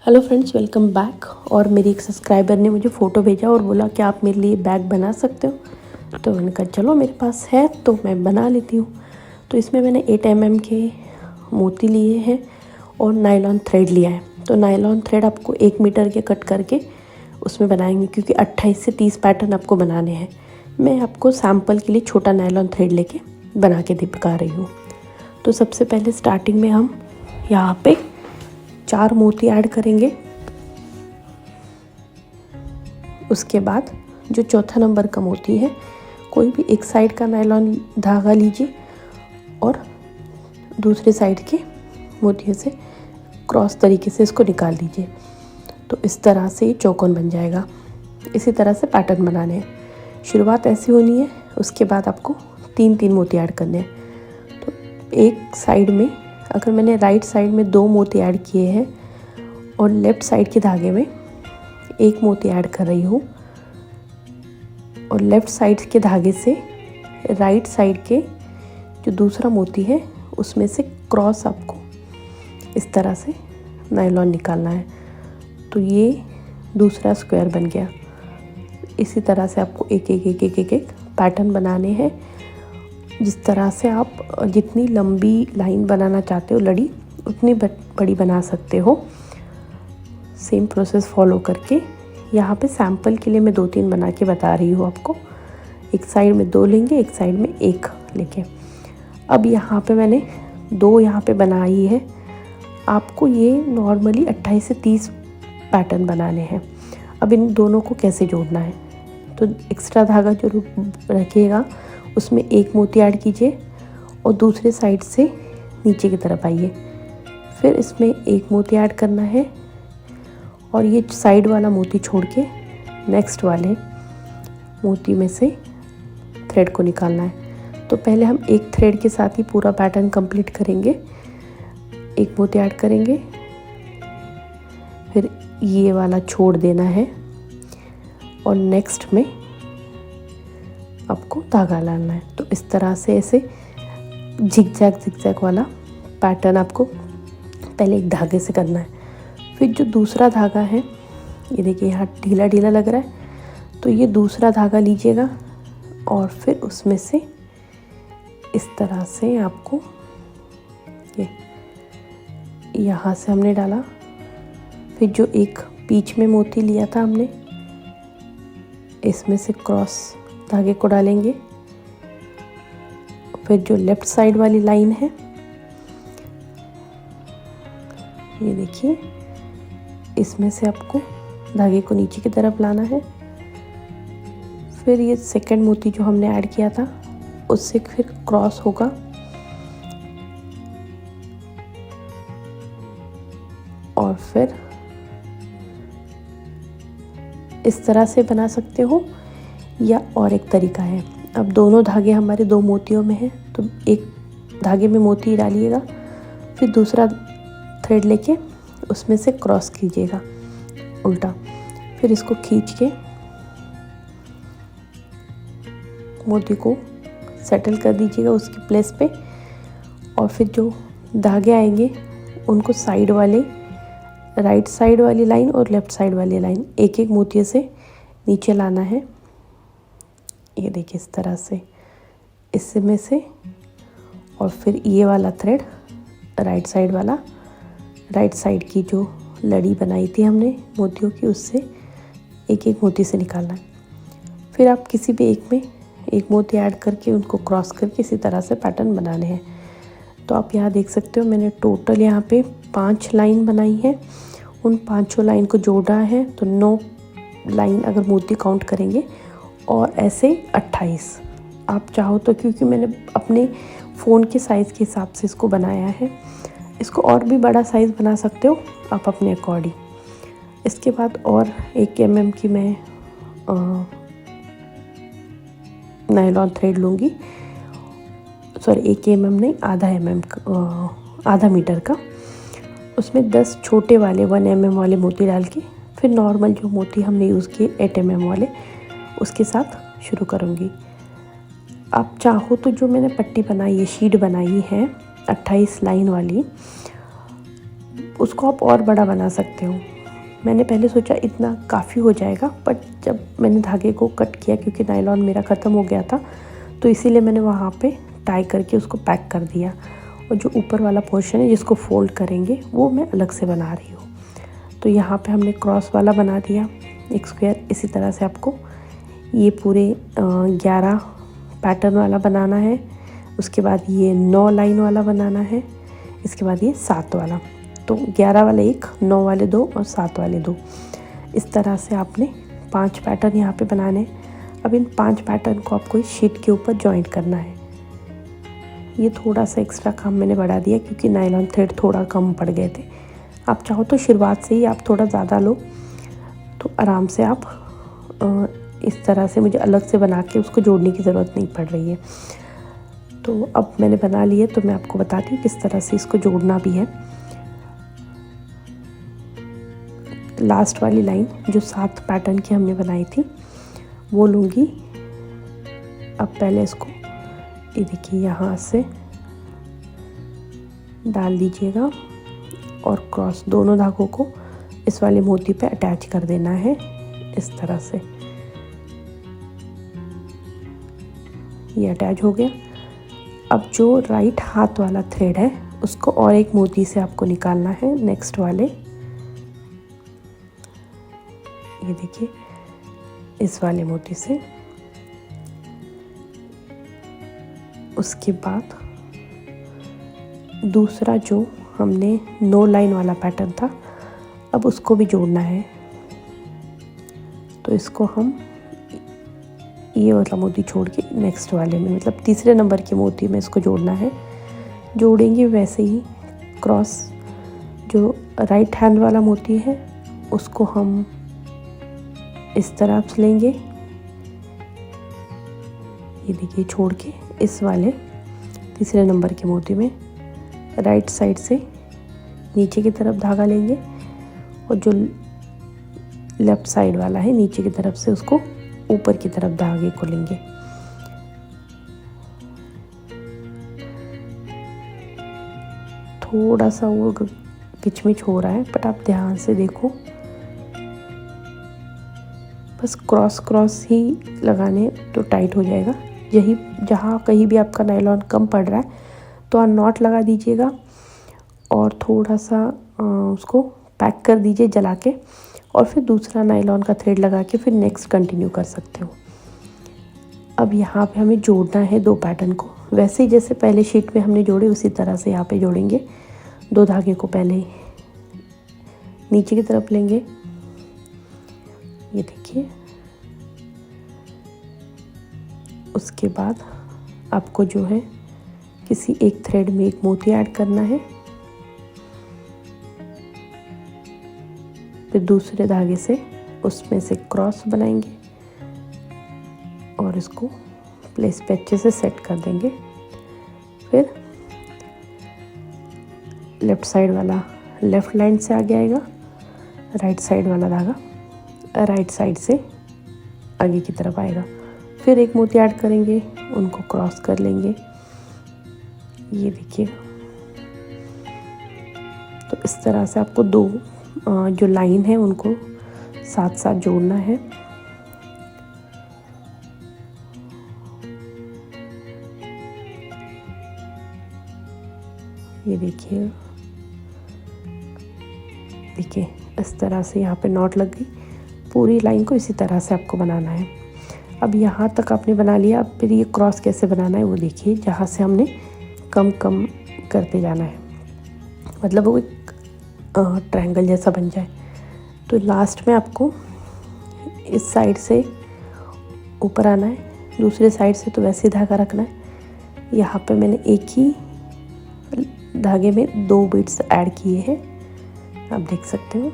Hello friends, welcome back. और मेरी एक सब्सक्राइबर ने मुझे फ़ोटो भेजा और बोला कि आप मेरे लिए बैग बना सकते हो। तो मैंने कहा चलो, मेरे पास है तो मैं बना लेती हूँ। तो इसमें मैंने 8 mm के मोती लिए हैं और नायलॉन थ्रेड लिया है। तो नायलॉन थ्रेड आपको 1 मीटर के कट करके उसमें बनाएंगे, क्योंकि 28 से 30 पैटर्न आपको बनाने हैं। मैं आपको सैम्पल के लिए छोटा नायलॉन थ्रेड लेके बना के दिखा रही हूँ। तो सबसे पहले स्टार्टिंग में हम यहाँ पे 4 मोती ऐड करेंगे। उसके बाद जो चौथा नंबर का मोती है, कोई भी एक साइड का नायलॉन धागा लीजिए और दूसरे साइड के मोतियों से क्रॉस तरीके से इसको निकाल दीजिए। तो इस तरह से ये चौकोन बन जाएगा। इसी तरह से पैटर्न बनाने हैं। शुरुआत ऐसी होनी है। उसके बाद आपको 3-3 मोती ऐड करने हैं। तो एक साइड में, अगर मैंने राइट साइड में 2 मोती ऐड किए हैं और लेफ़्ट साइड के धागे में 1 मोती ऐड कर रही हूँ, और लेफ़्ट साइड के धागे से राइट साइड के जो दूसरा मोती है उसमें से क्रॉस आपको इस तरह से नायलॉन निकालना है। तो ये दूसरा स्क्वायर बन गया। इसी तरह से आपको एक एक एक एक एक एक पैटर्न बनाने हैं। जिस तरह से आप जितनी लंबी लाइन बनाना चाहते हो, लड़ी, उतनी बड़ी बना सकते हो। सेम प्रोसेस फॉलो करके यहाँ पे सैम्पल के लिए मैं 2-3 बना के बता रही हूँ आपको। एक साइड में 2 लेंगे, एक साइड में 1 लेके। अब यहाँ पे मैंने 2 यहाँ पे बनाई है। आपको ये नॉर्मली 28 से 30 पैटर्न बनाने हैं। अब इन दोनों को कैसे जोड़ना है, तो एक्स्ट्रा धागा जो रखिएगा उसमें 1 मोती ऐड कीजिए और दूसरे साइड से नीचे की तरफ आइए। फिर इसमें 1 मोती ऐड करना है और ये साइड वाला मोती छोड़ के नेक्स्ट वाले मोती में से थ्रेड को निकालना है। तो पहले हम एक थ्रेड के साथ ही पूरा पैटर्न कंप्लीट करेंगे। 1 मोती ऐड करेंगे, फिर ये वाला छोड़ देना है और नेक्स्ट में आपको धागा डालना है। तो इस तरह से ऐसे झिगजैग वाला पैटर्न आपको पहले एक धागे से करना है। फिर जो दूसरा धागा है, ये देखिए यहाँ ढीला ढीला लग रहा है, तो ये दूसरा धागा लीजिएगा और फिर उसमें से इस तरह से आपको ये यहाँ से हमने डाला। फिर जो एक बीच में मोती लिया था हमने, इसमें से क्रॉस धागे को डालेंगे। फिर जो लेफ़्ट साइड वाली लाइन है, ये देखिए, इसमें से आपको धागे को नीचे की तरफ लाना है। फिर ये सेकंड मोती जो हमने ऐड किया था उससे फिर क्रॉस होगा और फिर इस तरह से बना सकते हो, या और एक तरीका है। अब दोनों धागे हमारे 2 मोतियों में हैं, तो एक धागे में मोती डालिएगा, फिर दूसरा थ्रेड लेके उसमें से क्रॉस कीजिएगा उल्टा। फिर इसको खींच के मोती को सेटल कर दीजिएगा उसकी प्लेस पे, और फिर जो धागे आएंगे उनको साइड वाले, राइट साइड वाली लाइन और लेफ़्ट साइड वाली लाइन, एक एक मोती से नीचे लाना है। ये देखिए इस तरह से, इसमें से, और फिर ये वाला थ्रेड राइट साइड वाला, राइट साइड की जो लड़ी बनाई थी हमने मोतियों की, उससे एक एक मोती से निकालना है। फिर आप किसी भी एक में 1 मोती ऐड करके उनको क्रॉस करके इसी तरह से पैटर्न बनाने हैं। तो आप यहाँ देख सकते हो, मैंने टोटल यहाँ पे 5 लाइन बनाई है। उन 5 लाइन को जोड़ा है तो 9 लाइन अगर मोती काउंट करेंगे, और ऐसे 28। आप चाहो तो, क्योंकि मैंने अपने फ़ोन के साइज़ के हिसाब से इसको बनाया है, इसको और भी बड़ा साइज़ बना सकते हो आप अपने अकॉर्डिंग। इसके बाद और 1 mm की मैं नायलॉन थ्रेड लूँगी। सॉरी, 1 mm नहीं, आधा मीटर का। उसमें 10 छोटे वाले 1 mm वाले मोती डाल के, फिर नॉर्मल जो मोती हमने यूज़ किए 8 mm वाले, उसके साथ शुरू करूँगी। आप चाहो तो जो मैंने पट्टी बनाई है, शीट बनाई है 28 लाइन वाली, उसको आप और बड़ा बना सकते हो। मैंने पहले सोचा इतना काफ़ी हो जाएगा, बट जब मैंने धागे को कट किया, क्योंकि नायलॉन मेरा ख़त्म हो गया था, तो इसीलिए मैंने वहाँ पे टाई करके उसको पैक कर दिया। और जो ऊपर वाला पोर्शन है जिसको फोल्ड करेंगे वो मैं अलग से बना रही हूँ। तो यहाँ पे हमने क्रॉस वाला बना दिया एक स्क्वायर। इसी तरह से आपको ये पूरे 11 पैटर्न वाला बनाना है। उसके बाद ये 9 लाइन वाला बनाना है। इसके बाद ये 7 वाला। तो 11 वाले 1, 9 वाले 2 और 7 वाले 2। इस तरह से आपने 5 पैटर्न यहाँ पे बनाने। अब इन 5 पैटर्न को आपको इस शीट के ऊपर जॉइंट करना है। ये थोड़ा सा एक्स्ट्रा काम मैंने बढ़ा दिया क्योंकि नायलॉन थ्रेड थोड़ा कम पड़ गए थे। आप चाहो तो शुरुआत से ही आप थोड़ा ज़्यादा लो, तो आराम से आप इस तरह से, मुझे अलग से बना के उसको जोड़ने की ज़रूरत नहीं पड़ रही है। तो अब मैंने बना लिए, तो मैं आपको बताती हूँ किस तरह से इसको जोड़ना भी है। लास्ट वाली लाइन जो 7 पैटर्न की हमने बनाई थी वो लूँगी। अब पहले इसको ये देखिए यहाँ से डाल दीजिएगा और क्रॉस दोनों धागों को इस वाले मोती पे अटैच कर देना है इस तरह से। ये अटैच हो गया। अब जो राइट हाथ वाला थ्रेड है उसको और एक मोती से आपको निकालना है नेक्स्ट वाले, ये देखिए इस वाले मोती से। उसके बाद दूसरा जो हमने 9 लाइन वाला पैटर्न था, अब उसको भी जोड़ना है। तो इसको हम ये वाला मोती छोड़ के नेक्स्ट वाले में, मतलब तीसरे नंबर के मोती में इसको जोड़ना है। जोड़ेंगे वैसे ही क्रॉस, जो राइट हैंड वाला मोती है उसको हम इस तरह से लेंगे, ये देखिए छोड़ के इस वाले तीसरे नंबर के मोती में राइट साइड से नीचे की तरफ धागा लेंगे और जो लेफ्ट साइड वाला है नीचे की तरफ से उसको ऊपर की तरफ धागे को लेंगे। थोड़ा सा वो किचमिच हो रहा है, बट आप ध्यान से देखो, बस क्रॉस क्रॉस ही लगाने तो टाइट हो जाएगा। यही जहाँ कहीं भी आपका नायलॉन कम पड़ रहा है तो आप नॉट लगा दीजिएगा और थोड़ा सा उसको पैक कर दीजिए जला के, और फिर दूसरा नायलॉन का थ्रेड लगा के फिर नेक्स्ट कंटिन्यू कर सकते हो। अब यहाँ पे हमें जोड़ना है 2 पैटर्न को, वैसे ही जैसे पहले शीट में हमने जोड़े उसी तरह से यहाँ पे जोड़ेंगे। 2 धागे को पहले नीचे की तरफ लेंगे, ये देखिए। उसके बाद आपको जो है किसी एक थ्रेड में एक मोती ऐड करना है, फिर दूसरे धागे से उसमें से क्रॉस बनाएंगे और इसको प्लेस पे अच्छे से सेट कर देंगे। फिर लेफ्ट साइड वाला लेफ्ट लाइन से आगे आएगा, राइट साइड वाला धागा राइट साइड से आगे की तरफ आएगा। फिर एक मोती ऐड करेंगे, उनको क्रॉस कर लेंगे, ये देखिए। तो इस तरह से आपको 2 जो लाइन है उनको साथ साथ जोड़ना है। ये देखिए, देखिए इस तरह से यहाँ पे नॉट लग गई। पूरी लाइन को इसी तरह से आपको बनाना है। अब यहाँ तक आपने बना लिया। अब फिर ये क्रॉस कैसे बनाना है वो देखिए, जहाँ से हमने कम कम करते जाना है, मतलब वो एक ट्रायंगल जैसा बन जाए। तो लास्ट में आपको इस साइड से ऊपर आना है, दूसरे साइड से तो वैसे ही धागा रखना है। यहाँ पे मैंने एक ही धागे में 2 बीड्स ऐड किए हैं, आप देख सकते हो।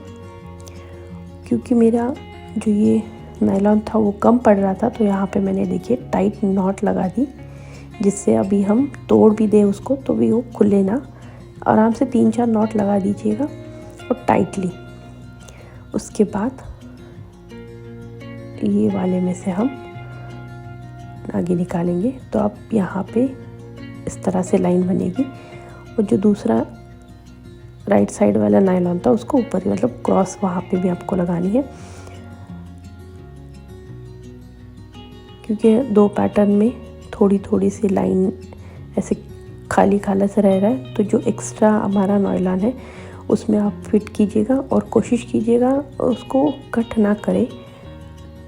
क्योंकि मेरा जो ये नायलॉन था वो कम पड़ रहा था, तो यहाँ पे मैंने देखिए टाइट नॉट लगा दी, जिससे अभी हम तोड़ भी दें उसको तो भी वो खुले ना। आराम से 3-4 नॉट लगा दीजिएगा और टाइटली। उसके बाद ये वाले में से हम आगे निकालेंगे। तो अब यहाँ पे इस तरह से लाइन बनेगी और जो दूसरा राइट साइड वाला नायलॉन था उसको ऊपर ही, मतलब क्रॉस वहाँ पे भी आपको लगानी है, क्योंकि दो पैटर्न में थोड़ी थोड़ी सी लाइन ऐसे खाली खाला सा रह रहा है। तो जो एक्स्ट्रा हमारा नायलॉन है उसमें आप फिट कीजिएगा और कोशिश कीजिएगा उसको कट ना करें,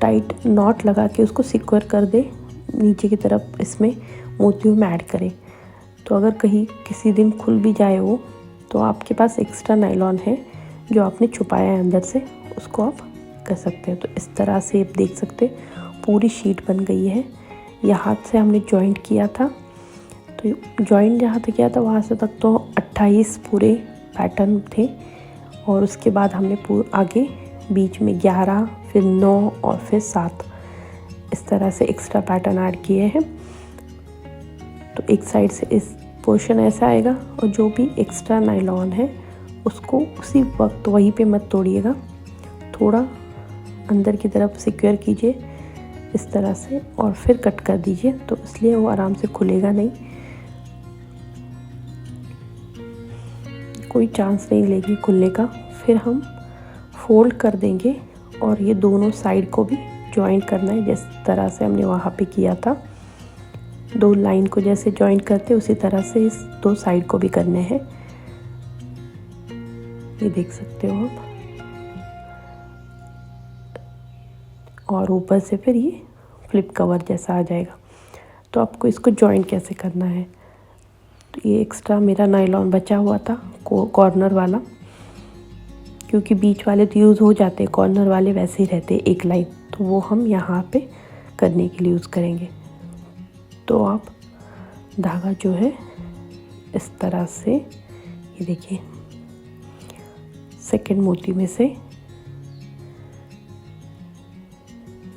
टाइट नॉट लगा के उसको सिक्योर कर दे नीचे की तरफ, इसमें मोतियों में ऐड करें। तो अगर कहीं किसी दिन खुल भी जाए वो, तो आपके पास एक्स्ट्रा नायलॉन है जो आपने छुपाया है अंदर से, उसको आप कर सकते हैं। तो इस तरह से आप देख सकते हैं पूरी शीट बन गई है। यह हाथ से हमने जॉइंट किया था, तो जॉइंट जहाँ तक किया था वहाँ से तक तो 28 पूरे पैटर्न थे, और उसके बाद हमने आगे बीच में 11, फिर 9 और फिर 7 इस तरह से एक्स्ट्रा पैटर्न ऐड किए हैं। तो एक साइड से इस पोर्शन ऐसा आएगा, और जो भी एक्स्ट्रा नायलॉन है उसको उसी वक्त वहीं पे मत तोड़िएगा, थोड़ा अंदर की तरफ सिक्योर कीजिए इस तरह से और फिर कट कर दीजिए, तो इसलिए वो आराम से खुलेगा नहीं, कोई चांस नहीं लेगी खुलने का। फिर हम फोल्ड कर देंगे और ये दोनों साइड को भी जॉइंट करना है, जिस तरह से हमने वहाँ पे किया था। दो लाइन को जैसे जॉइंट करते उसी तरह से इस दो साइड को भी करने हैं, ये देख सकते हो आप। और ऊपर से फिर ये फ्लिप कवर जैसा आ जाएगा। तो आपको इसको जॉइंट कैसे करना है, तो ये एक्स्ट्रा मेरा नायलॉन बचा हुआ था कॉर्नर वाला, क्योंकि बीच वाले तो यूज़ हो जाते, कॉर्नर वाले वैसे ही रहते एक लाइन, तो वो हम यहाँ पे करने के लिए यूज़ करेंगे। तो आप धागा जो है इस तरह से, ये देखिए सेकंड मोती में से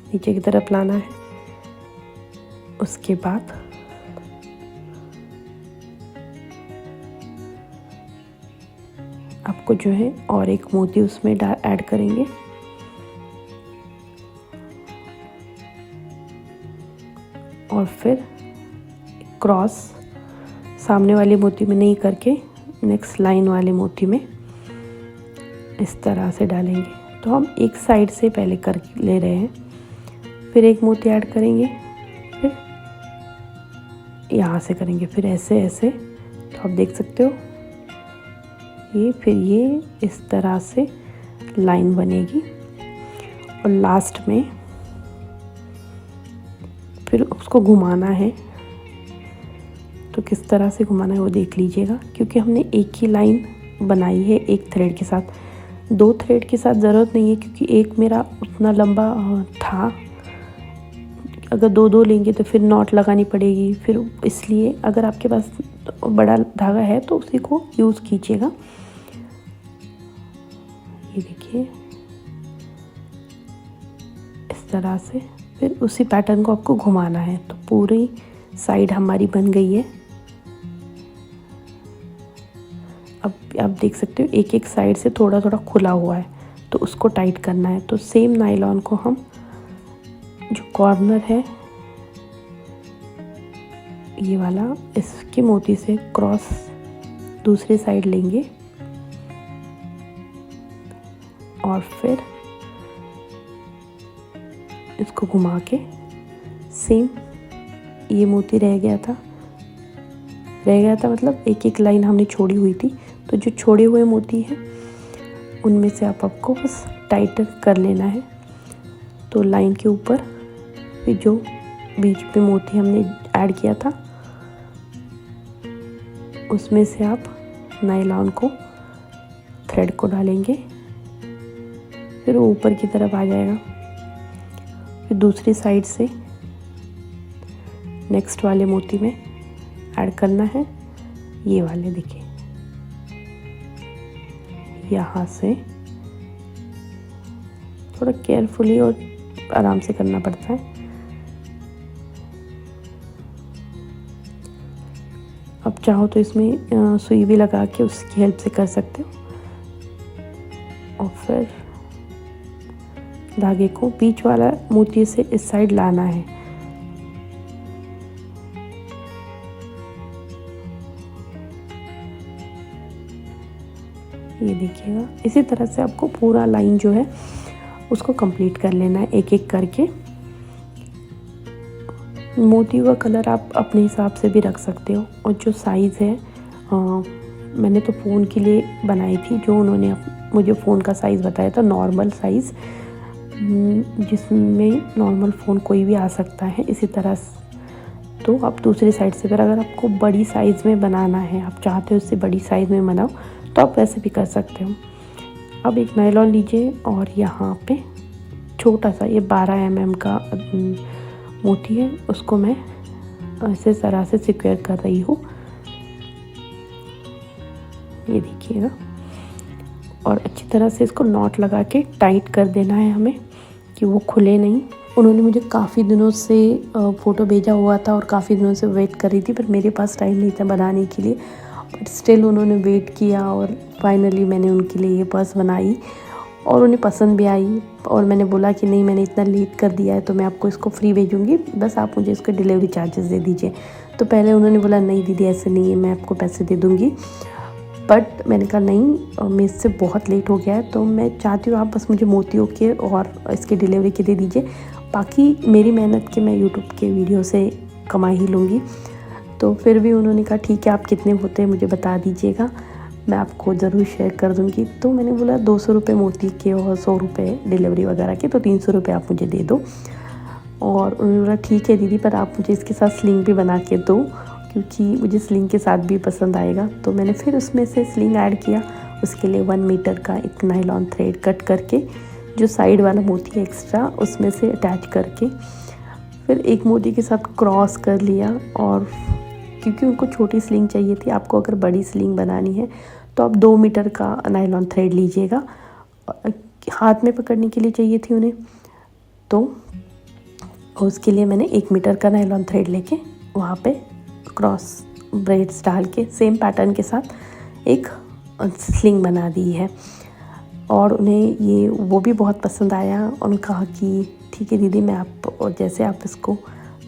नीचे की तरफ लाना है। उसके बाद आपको जो है और एक मोती उसमें ऐड करेंगे, और फिर क्रॉस सामने वाले मोती में नहीं करके नेक्स्ट लाइन वाले मोती में इस तरह से डालेंगे। तो हम एक साइड से पहले कर ले रहे हैं, फिर एक मोती ऐड करेंगे, फिर यहाँ से करेंगे, फिर ऐसे ऐसे। तो आप देख सकते हो ये, फिर ये इस तरह से लाइन बनेगी, और लास्ट में फिर उसको घुमाना है। तो किस तरह से घुमाना है वो देख लीजिएगा, क्योंकि हमने एक ही लाइन बनाई है एक थ्रेड के साथ, दो थ्रेड के साथ ज़रूरत नहीं है, क्योंकि एक मेरा उतना लंबा था, अगर दो दो लेंगे तो फिर नॉट लगानी पड़ेगी, फिर इसलिए अगर आपके पास बड़ा धागा है तो उसी को यूज़ कीजिएगा। ये देखिए इस तरह से फिर उसी पैटर्न को आपको घुमाना है। तो पूरी साइड हमारी बन गई है। अब आप देख सकते हो एक एक साइड से थोड़ा थोड़ा खुला हुआ है, तो उसको टाइट करना है। तो सेम नायलॉन को हम जो कॉर्नर है ये वाला, इसके मोती से क्रॉस दूसरी साइड लेंगे, और फिर इसको घुमा के सेम ये मोती रह गया था मतलब एक एक लाइन हमने छोड़ी हुई थी, तो जो छोड़े हुए मोती हैं उनमें से आपको बस टाइट कर लेना है। तो लाइन के ऊपर फिर जो बीच पे मोती हमने ऐड किया था उसमें से आप नायलॉन को थ्रेड को डालेंगे, फिर वो ऊपर की तरफ आ जाएगा। फिर दूसरी साइड से नेक्स्ट वाले मोती में ऐड करना है, ये वाले देखिए यहाँ से थोड़ा केयरफुली और आराम से करना पड़ता है। अब चाहो तो इसमें सुई भी लगा के उसकी हेल्प से कर सकते हो, और फिर धागे को बीच वाला मोती से इस साइड लाना है। ये देखिएगा, इसी तरह से आपको पूरा लाइन जो है उसको कंप्लीट कर लेना है एक एक करके। मोतियों का कलर आप अपने हिसाब से भी रख सकते हो। और जो साइज़ है मैंने तो फ़ोन के लिए बनाई थी, जो उन्होंने मुझे फ़ोन का साइज़ बताया था नॉर्मल साइज़, जिसमें नॉर्मल फ़ोन कोई भी आ सकता है इसी तरह। तो आप दूसरी साइड से, फिर अगर आपको बड़ी साइज़ में बनाना है, आप चाहते हो उससे बड़ी साइज़ में बनाओ, तो आप वैसे भी कर सकते हो। अब एक नायलॉन लीजिए और यहाँ पे छोटा सा ये 12 mm का मोती है, उसको मैं ऐसे तरह से सिक्योर कर रही हूँ, ये देखिएगा। और अच्छी तरह से इसको नॉट लगा के टाइट कर देना है हमें कि वो खुले नहीं। उन्होंने मुझे काफ़ी दिनों से फ़ोटो भेजा हुआ था और काफ़ी दिनों से वेट कर रही थी, पर मेरे पास टाइम नहीं था बनाने के लिए। बट स्टिल उन्होंने वेट किया और फाइनली मैंने उनके लिए ये पर्स बनाई और उन्हें पसंद भी आई। और मैंने बोला कि नहीं, मैंने इतना लेट कर दिया है तो मैं आपको इसको फ्री भेजूँगी, बस आप मुझे इसके डिलीवरी चार्जेस दे दीजिए। तो पहले उन्होंने बोला नहीं दीदी ऐसे नहीं है, मैं आपको पैसे दे दूँगी। बट मैंने कहा नहीं, मेरे से बहुत लेट हो गया है, तो मैं चाहती हूँ आप बस मुझे मोतियों के और इसकी डिलीवरी के दे दीजिए, बाकी मेरी मेहनत के मैं यूट्यूब के वीडियो से कमा ही लूँगी। तो फिर भी उन्होंने कहा ठीक है, आप कितने होते हैं मुझे बता दीजिएगा, मैं आपको ज़रूर शेयर कर दूँगी। तो मैंने बोला 200 रुपये मोती के और 100 रुपये डिलीवरी वगैरह के, तो 300 रुपये आप मुझे दे दो। और उन्होंने बोला ठीक है दीदी, पर आप मुझे इसके साथ स्लिंग भी बना के दो, क्योंकि मुझे स्लिंग के साथ भी पसंद आएगा। तो मैंने फिर उसमें से स्लिंग ऐड किया। उसके लिए 1 मीटर का एक नायलॉन थ्रेड कट करके, जो साइड वाला मोती है एक्स्ट्रा, उसमें से अटैच करके फिर एक मोती के साथ क्रॉस कर लिया। और क्योंकि उनको छोटी स्लिंग चाहिए थी, आपको अगर बड़ी स्लिंग बनानी है तो आप 2 मीटर का नायलॉन थ्रेड लीजिएगा। हाथ में पकड़ने के लिए चाहिए थी उन्हें, तो उसके लिए मैंने 1 मीटर का नायलॉन थ्रेड लेके वहाँ पे क्रॉस ब्रेड्स डाल के सेम पैटर्न के साथ एक स्लिंग बना दी है। और उन्हें ये वो भी बहुत पसंद आया। उन्होंने कहा कि ठीक है दीदी, मैं आप जैसे आप इसको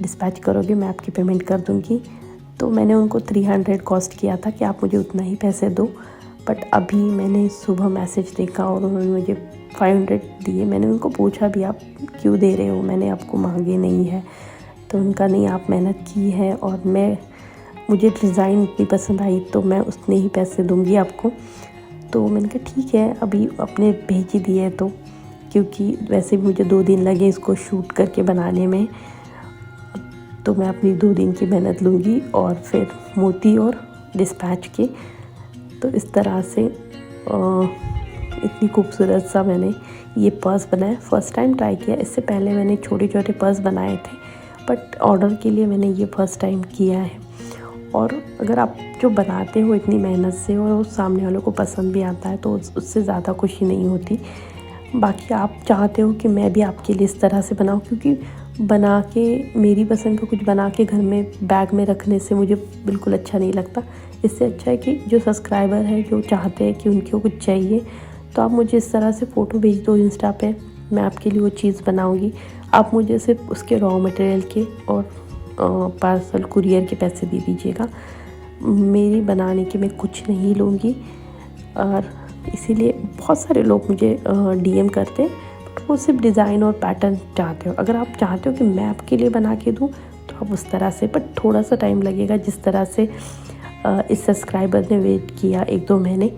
डिस्पैच करोगे मैं आपकी पेमेंट कर दूँगी। तो मैंने उनको 300 कॉस्ट किया था कि आप मुझे उतना ही पैसे दो। बट अभी मैंने सुबह मैसेज देखा और उन्होंने मुझे 500 दिए। मैंने उनको पूछा भी आप क्यों दे रहे हो, मैंने आपको मांगे नहीं है। तो उनका नहीं, आप मेहनत की है और मुझे डिज़ाइन इतनी पसंद आई तो मैं उतने ही पैसे दूंगी आपको। तो मैंने कहा ठीक है, अभी अपने भेज ही दिए तो, क्योंकि वैसे भी मुझे 2 दिन लगे इसको शूट करके बनाने में, तो मैं अपनी 2 दिन की मेहनत लूँगी और फिर मोती और डिस्पैच के। तो इस तरह से इतनी खूबसूरत सा मैंने ये पर्स बनाया। फ़र्स्ट टाइम ट्राई किया, इससे पहले मैंने छोटे छोटे पर्स बनाए थे, बट ऑर्डर के लिए मैंने ये फ़र्स्ट टाइम किया है। और अगर आप जो बनाते हो इतनी मेहनत से और उस सामने वालों को पसंद भी आता है, तो उससे ज़्यादा खुशी नहीं होती। बाकी आप चाहते हो कि मैं भी आपके लिए इस तरह से बनाऊं, क्योंकि बना के मेरी पसंद का कुछ बना के घर में बैग में रखने से मुझे बिल्कुल अच्छा नहीं लगता। इससे अच्छा है कि जो सब्सक्राइबर है, जो चाहते हैं कि उनको कुछ चाहिए, तो आप मुझे इस तरह से फ़ोटो भेज दो इंस्टा पे, मैं आपके लिए वो चीज़ बनाऊँगी। आप मुझे सिर्फ उसके रॉ मटेरियल के और पार्सल कुरियर के पैसे दे दीजिएगा, मेरी बनाने के मैं कुछ नहीं लूँगी। और इसीलिए बहुत सारे लोग मुझे डीएम करते हैं, बट वो सिर्फ डिज़ाइन और पैटर्न चाहते हो। अगर आप चाहते हो कि मैं आपके लिए बना के दूँ तो आप उस तरह से, बट थोड़ा सा टाइम लगेगा। जिस तरह से इस सब्सक्राइबर ने वेट किया 1-2 महीने,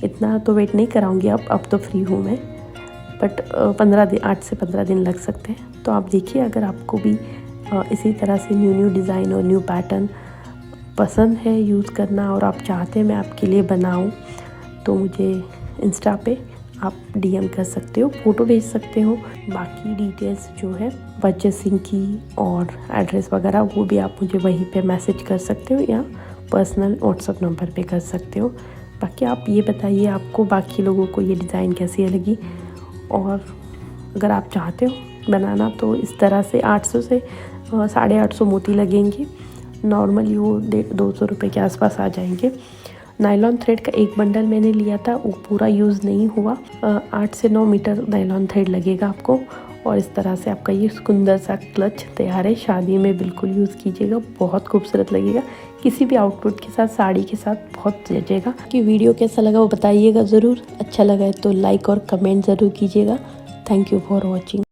इतना तो वेट नहीं कराऊँगी अब तो फ्री हूँ मैं, बट 8 से 15 दिन लग सकते हैं। तो आप देखिए, अगर आपको भी इसी तरह से न्यू डिज़ाइन और न्यू पैटर्न पसंद है यूज़ करना और आप चाहते हैं मैं आपके लिए बनाऊं, तो मुझे इंस्टा पे आप डीएम कर सकते हो, फ़ोटो भेज सकते हो। बाकी डिटेल्स जो है परचेसिंग की और एड्रेस वगैरह, वो भी आप मुझे वहीं पे मैसेज कर सकते हो या पर्सनल व्हाट्सएप नंबर पे कर सकते हो। बाकी आप ये बताइए आपको बाकी लोगों को ये डिज़ाइन कैसी लगी, और अगर आप चाहते हो बनाना तो इस तरह से 800 से 850 मोती लगेंगे। नॉर्मली वो 200 रुपये के आसपास आ जाएंगे। नायलॉन थ्रेड का एक बंडल मैंने लिया था, वो पूरा यूज़ नहीं हुआ। 8 से 9 मीटर नायलॉन थ्रेड लगेगा आपको, और इस तरह से आपका ये सुंदर सा क्लच तैयार है। शादी में बिल्कुल यूज़ कीजिएगा, बहुत खूबसूरत लगेगा। किसी भी आउटफिट के साथ, साड़ी के साथ बहुत जचेगा। कि वीडियो कैसा लगा वो बताइएगा ज़रूर। अच्छा लगा है तो लाइक और कमेंट ज़रूर कीजिएगा। Thank you for watching.